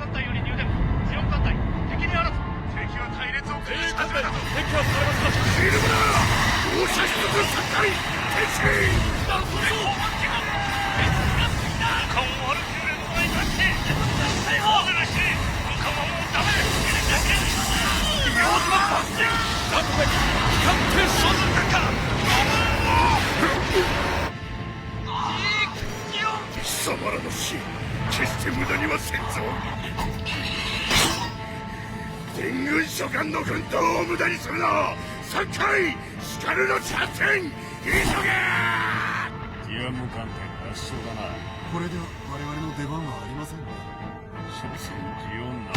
艦隊より入電。ジオン艦隊、敵にあらず。敵は隊列を崩し始めた。敵はされますか。フィルムだ。放射しつつ3回敵。なんとそう。武漢を歩けるのはいかし。大勢らしい。武漢はもうダメ。様子がバッチリ。なんとか光ってその中。貴様らの死、決して無駄にはせんぞ。全軍諸艦の奮闘を無駄にするな。3回スカルの着点急げ。ティアム艦隊圧勝だな。これでは我々の出番はありません。所詮ジオンな。